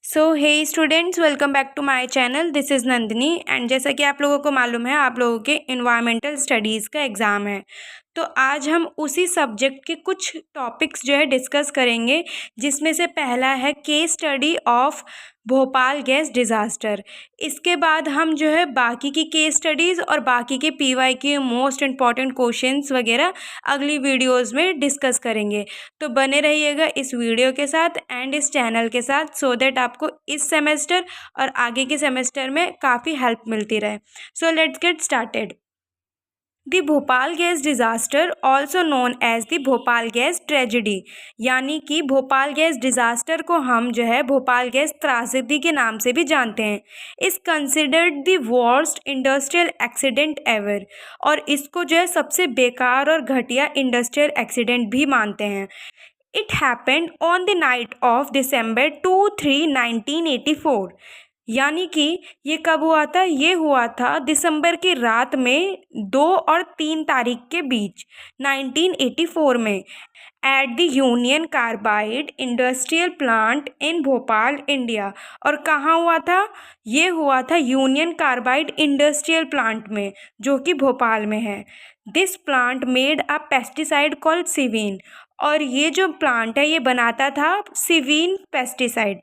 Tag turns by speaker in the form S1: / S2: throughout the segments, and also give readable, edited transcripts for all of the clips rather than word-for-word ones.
S1: So hey students, welcome back to my channel. This is Nandini and जैसा कि आप लोगों को मालूम है, आप लोगों के इन्वायरमेंटल स्टडीज़ का एग्ज़ाम है। तो आज हम उसी सब्जेक्ट के कुछ टॉपिक्स जो है डिस्कस करेंगे, जिसमें से पहला है case study of Bhopal gas disaster. इसके बाद हम जो है बाकी की केस स्टडीज़ और बाकी के पीवाई के मोस्ट इम्पॉर्टेंट क्वेश्चंस वगैरह अगली वीडियोस में डिस्कस करेंगे। तो बने रहिएगा इस वीडियो के साथ एंड इस चैनल के साथ, सो दैट आपको इस सेमेस्टर और आगे के सेमेस्टर में काफ़ी हेल्प मिलती रहे। So let's get started. The Bhopal gas disaster also known as the Bhopal gas tragedy, यानी कि भोपाल गैस डिज़ास्टर को हम जो है भोपाल गैस त्रासदी के नाम से भी जानते हैं। Is considered the worst industrial accident ever, और इसको जो है सबसे बेकार और घटिया इंडस्ट्रियल एक्सीडेंट भी मानते हैं। It happened on the night of December 2-3-1984, यानी कि ये कब हुआ था? ये हुआ था दिसंबर की रात में 2 और 3 तारीख के बीच 1984 में, at the union carbide industrial plant in Bhopal, India. और कहाँ हुआ था? ये हुआ था यूनियन कार्बाइड इंडस्ट्रियल प्लांट में, जो कि भोपाल में है। This plant made a pesticide called Sevin, और ये जो प्लांट है ये बनाता था Sevin pesticide.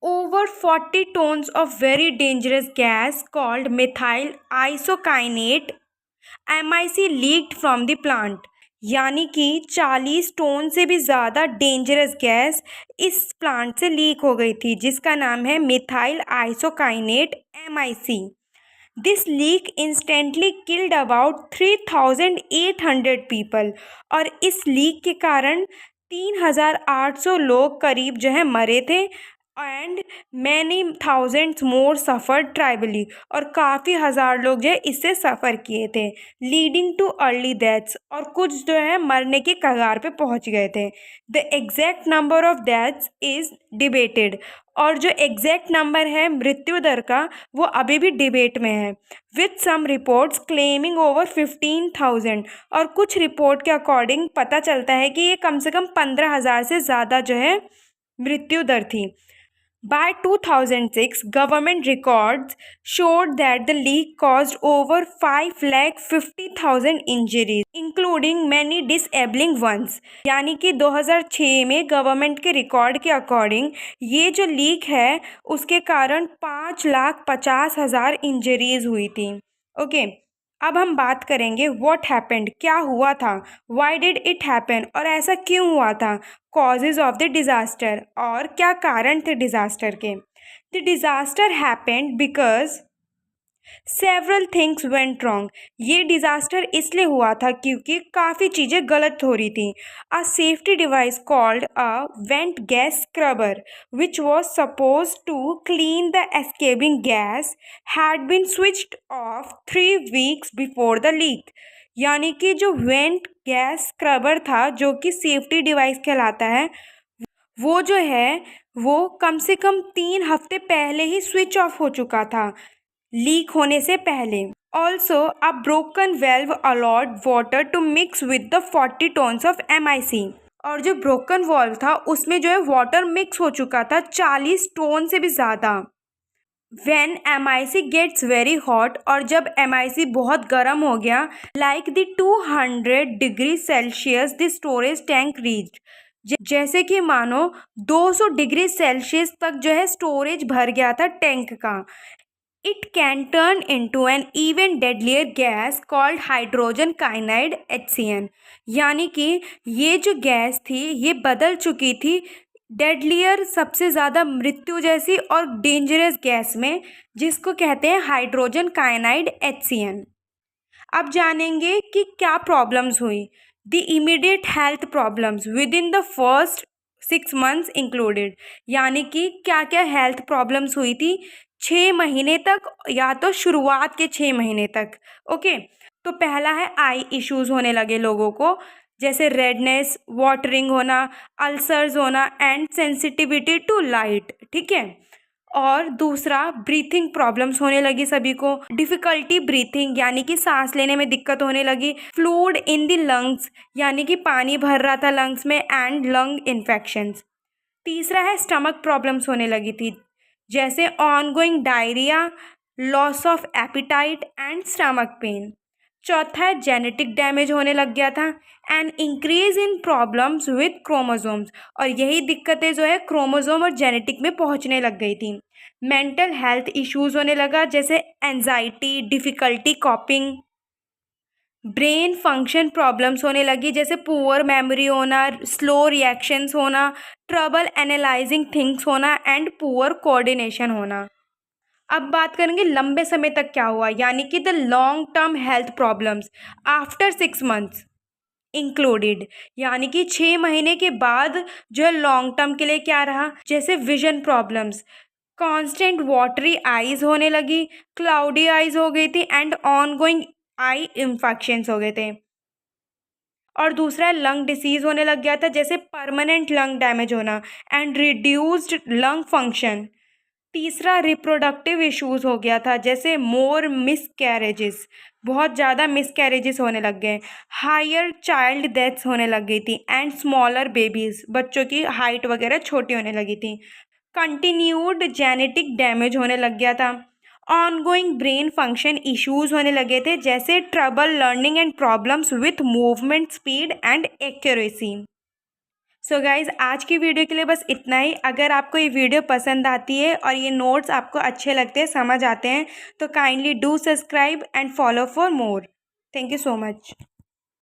S1: Over 40 tons of very dangerous gas called methyl isocyanate MIC leaked from the plant, यानी कि 40 टोन से भी ज़्यादा डेंजरस गैस इस प्लांट से लीक हो गई थी, जिसका नाम है methyl isocyanate MIC। This leak instantly killed about 3,800 people, और इस लीक के कारण 3,800 लोग करीब जो है मरे थे, एंड मैनी थाउजेंड्स मोर सफ़र ट्राइबली, और काफ़ी हज़ार लोग जो है इससे सफ़र किए थे, लीडिंग टू अर्ली डेथ्स, और कुछ जो है मरने के कगार पे पहुंच गए थे। The exact number of deaths is debated, और जो एग्जैक्ट नंबर है मृत्यु दर का वो अभी भी डिबेट में है। With some reports claiming over 15,000, और कुछ रिपोर्ट के अकॉर्डिंग पता चलता है कि ये कम से कम 15,000 से ज़्यादा जो है मृत्यु दर थी। By 2006, government records showed that the leak caused over 5,50,000 injuries, including many disabling ones. यानी कि 2006 में गवर्नमेंट के रिकॉर्ड के अकॉर्डिंग ये जो लीक है उसके कारण 5,50,000 इंजरीज हुई थी। ओके, अब हम बात करेंगे व्हाट हैपेंड, क्या हुआ था, व्हाई डिड इट हैपन, और ऐसा क्यों हुआ था, कॉजेज ऑफ द डिज़ास्टर, और क्या कारण थे डिज़ास्टर के। The disaster happened because several things went wrong. ये डिज़ास्टर इसलिए हुआ था क्योंकि काफ़ी चीज़ें गलत हो रही थी। A safety device called a vent gas scrubber which was suppose to clean the escaping gas had been switched off 3 weeks before the leak, यानी कि जो वेंट गैस स्क्रबर था, जो कि सेफ्टी डिवाइस कहलाता है, वो जो है वो कम से कम 3 हफ्ते पहले ही स्विच ऑफ हो चुका था, लीक होने से पहले। Also a broken valve allowed water to mix with the 40 tons of MIC, और जो ब्रोकन वॉल्व था उसमें जो है वाटर मिक्स हो चुका था 40 टोन से भी ज़्यादा। When MIC gets very hot, और जब MIC बहुत गर्म हो गया, like the 200 degree Celsius the storage tank reached, जैसे कि मानो 200 डिग्री सेल्सियस तक जो है स्टोरेज भर गया था टैंक का। It can turn into an even deadlier gas called hydrogen cyanide HCN, यानी कि ये जो गैस थी ये बदल चुकी थी डेडलियर, सबसे ज़्यादा मृत्यु जैसी और डेंजरस गैस में, जिसको कहते हैं हाइड्रोजन काइनाइड HCN। अब जानेंगे कि क्या प्रॉब्लम्स हुई। The immediate health problems with in the first 6 months included, यानी कि क्या क्या हेल्थ प्रॉब्लम्स हुई थी 6 महीने तक, या तो शुरुआत के 6 महीने तक। ओके, तो पहला है आई इश्यूज होने लगे लोगों को, जैसे रेडनेस, वाटरिंग होना, अल्सर्स होना एंड सेंसिटिविटी टू लाइट। ठीक है, और दूसरा ब्रीथिंग प्रॉब्लम्स होने लगी सभी को, डिफ़िकल्टी ब्रीथिंग यानी कि सांस लेने में दिक्कत होने लगी, फ्लूइड इन द लंग्स यानी कि पानी भर रहा था लंग्स में, एंड लंग इन्फेक्शंस। तीसरा है स्टमक प्रॉब्लम्स होने लगी थी, जैसे ongoing diarrhoea, loss of appetite and stomach pain. चौथा है जेनेटिक डैमेज होने लग गया था and increase in problems with chromosomes, और यही दिक्कतें जो है क्रोमोसोम और जेनेटिक में पहुंचने लग गई थी। मेंटल हेल्थ इश्यूज होने लगा, जैसे anxiety, difficulty कॉपिंग, brain function problems होने लगी, जैसे पुअर मेमोरी होना, स्लो रिएक्शंस होना, ट्रबल एनालाइजिंग थिंग्स होना एंड पुअर कोऑर्डिनेशन होना। अब बात करेंगे लंबे समय तक क्या हुआ, यानी कि the long term health problems after 6 months included, यानी कि 6 महीने के बाद जो है लॉन्ग टर्म के लिए क्या रहा, जैसे vision problems, constant watery eyes होने लगी, क्लाउडी आईज हो गई थी एंड ऑनगोइंग आई इन्फेक्शंस हो गए थे। और दूसरा लंग डिसीज होने लग गया था, जैसे परमानेंट लंग डैमेज होना एंड रिड्यूस्ड लंग फंक्शन। तीसरा रिप्रोडक्टिव इश्यूज हो गया था, जैसे मोर मिसकैरेजेस, बहुत ज़्यादा मिसकैरेजेस होने लग गए, हायर चाइल्ड डेथ्स होने लग गई थी एंड स्मॉलर बेबीज़, बच्चों की हाइट वगैरह छोटी होने लगी थी। कंटिन्यूड जेनेटिक डैमेज होने लग गया था, ऑनगोइंग ब्रेन फंक्शन इश्यूज होने लगे थे, जैसे trouble learning and problems with movement speed and accuracy. So guys, आज की वीडियो के लिए बस इतना ही। अगर आपको ये वीडियो पसंद आती है और ये नोट्स आपको अच्छे लगते हैं, समझ आते हैं, तो kindly do subscribe and follow for more. Thank you so much.